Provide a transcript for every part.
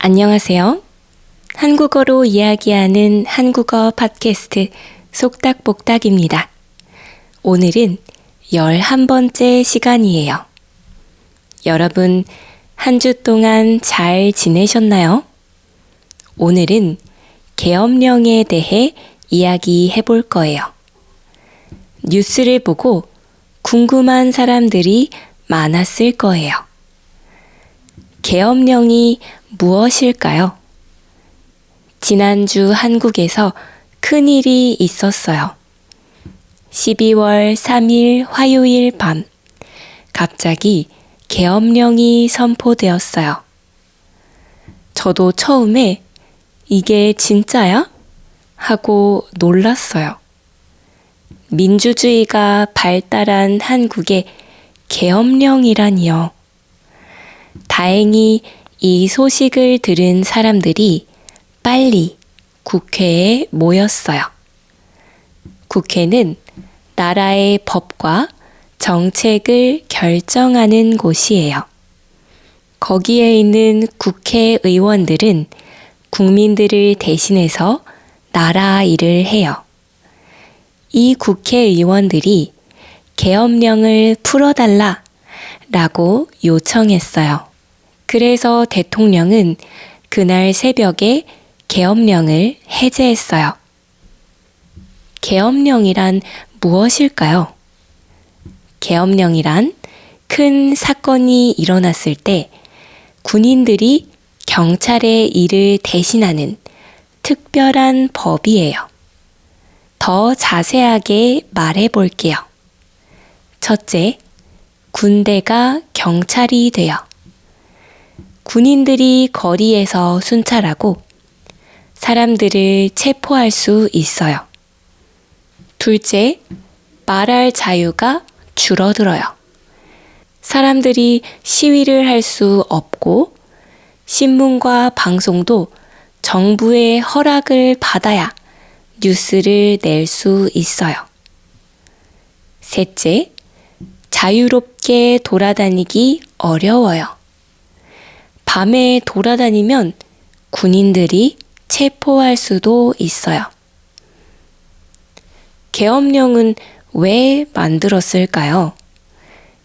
안녕하세요. 한국어로 이야기하는 한국어 팟캐스트 속닥복닥입니다. 오늘은 11번째 시간이에요. 여러분, 한 주 동안 잘 지내셨나요? 오늘은 계엄령에 대해 이야기해 볼 거예요. 뉴스를 보고 궁금한 사람들이 많았을 거예요. 계엄령이 무엇일까요? 지난주 한국에서 큰일이 있었어요. 12월 3일 화요일 밤, 갑자기 계엄령이 선포되었어요. 저도 처음에 이게 진짜야? 하고 놀랐어요. 민주주의가 발달한 한국에 계엄령이라니요. 다행히 이 소식을 들은 사람들이 빨리 국회에 모였어요. 국회는 나라의 법과 정책을 결정하는 곳이에요. 거기에 있는 국회의원들은 국민들을 대신해서 나라 일을 해요. 이 국회의원들이 계엄령을 풀어달라 라고 요청했어요. 그래서 대통령은 그날 새벽에 계엄령을 해제했어요. 계엄령이란 무엇일까요? 계엄령이란 큰 사건이 일어났을 때 군인들이 경찰의 일을 대신하는 특별한 법이에요. 더 자세하게 말해 볼게요. 첫째, 군대가 경찰이 되어 군인들이 거리에서 순찰하고 사람들을 체포할 수 있어요. 둘째, 말할 자유가 줄어들어요. 사람들이 시위를 할 수 없고 신문과 방송도 정부의 허락을 받아야 뉴스를 낼 수 있어요. 셋째, 자유롭게 돌아다니기 어려워요. 밤에 돌아다니면 군인들이 체포할 수도 있어요. 계엄령은 왜 만들었을까요?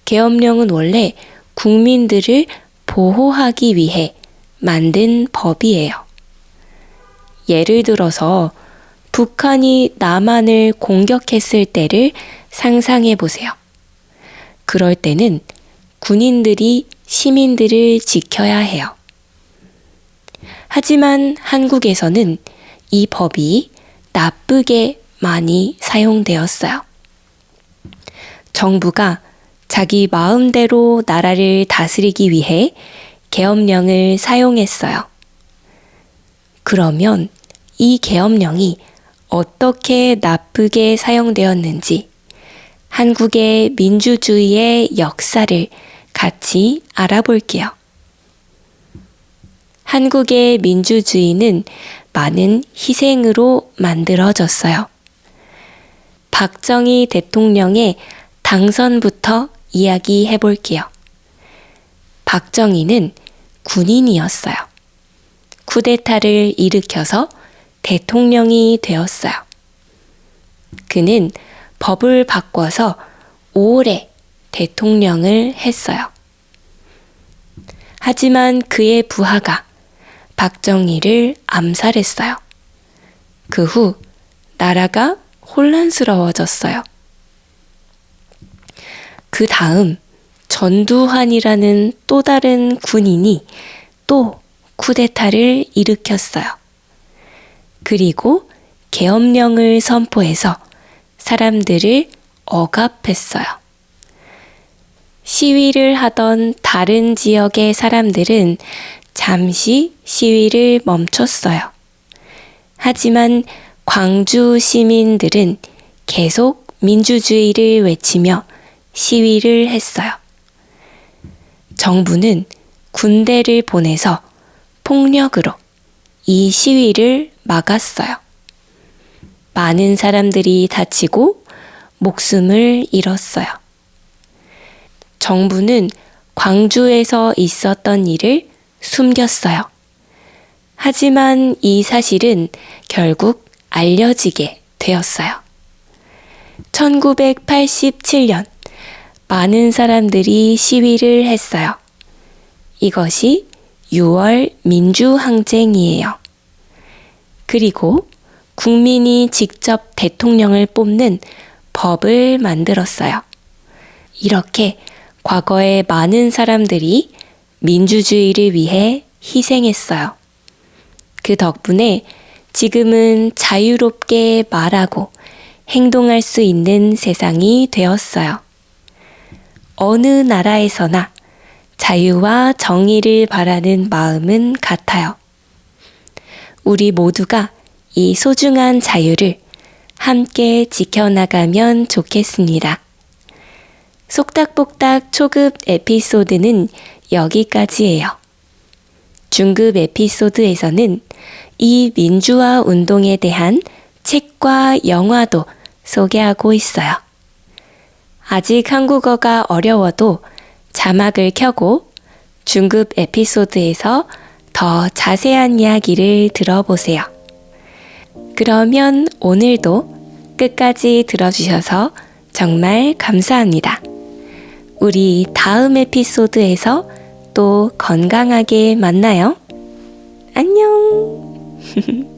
계엄령은 원래 국민들을 보호하기 위해 만든 법이에요. 예를 들어서 북한이 남한을 공격했을 때를 상상해 보세요. 그럴 때는 군인들이 시민들을 지켜야 해요. 하지만 한국에서는 이 법이 나쁘게 많이 사용되었어요. 정부가 자기 마음대로 나라를 다스리기 위해 계엄령을 사용했어요. 그러면 이 계엄령이 어떻게 나쁘게 사용되었는지 한국의 민주주의의 역사를 같이 알아볼게요. 한국의 민주주의는 많은 희생으로 만들어졌어요. 박정희 대통령의 당선부터 이야기해 볼게요. 박정희는 군인이었어요. 쿠데타를 일으켜서 대통령이 되었어요. 그는 법을 바꿔서 오래 대통령을 했어요. 하지만 그의 부하가 박정희를 암살했어요. 그 후 나라가 혼란스러워졌어요. 그 다음 전두환이라는 또 다른 군인이 또 쿠데타를 일으켰어요. 그리고 계엄령을 선포해서 사람들을 억압했어요. 시위를 하던 다른 지역의 사람들은 잠시 시위를 멈췄어요. 하지만 광주 시민들은 계속 민주주의를 외치며 시위를 했어요. 정부는 군대를 보내서 폭력으로 이 시위를 막았어요. 많은 사람들이 다치고 목숨을 잃었어요. 정부는 광주에서 있었던 일을 숨겼어요. 하지만 이 사실은 결국 알려지게 되었어요. 1987년 많은 사람들이 시위를 했어요. 이것이 6월 민주항쟁이에요. 그리고 국민이 직접 대통령을 뽑는 법을 만들었어요. 이렇게 과거에 많은 사람들이 민주주의를 위해 희생했어요. 그 덕분에 지금은 자유롭게 말하고 행동할 수 있는 세상이 되었어요. 어느 나라에서나 자유와 정의를 바라는 마음은 같아요. 우리 모두가 이 소중한 자유를 함께 지켜나가면 좋겠습니다. 속닥복닥 초급 에피소드는 여기까지예요. 중급 에피소드에서는 이 민주화 운동에 대한 책과 영화도 소개하고 있어요. 아직 한국어가 어려워도 자막을 켜고 중급 에피소드에서 더 자세한 이야기를 들어보세요. 그러면 오늘도 끝까지 들어주셔서 정말 감사합니다. 우리 다음 에피소드에서 또 건강하게 만나요. 안녕!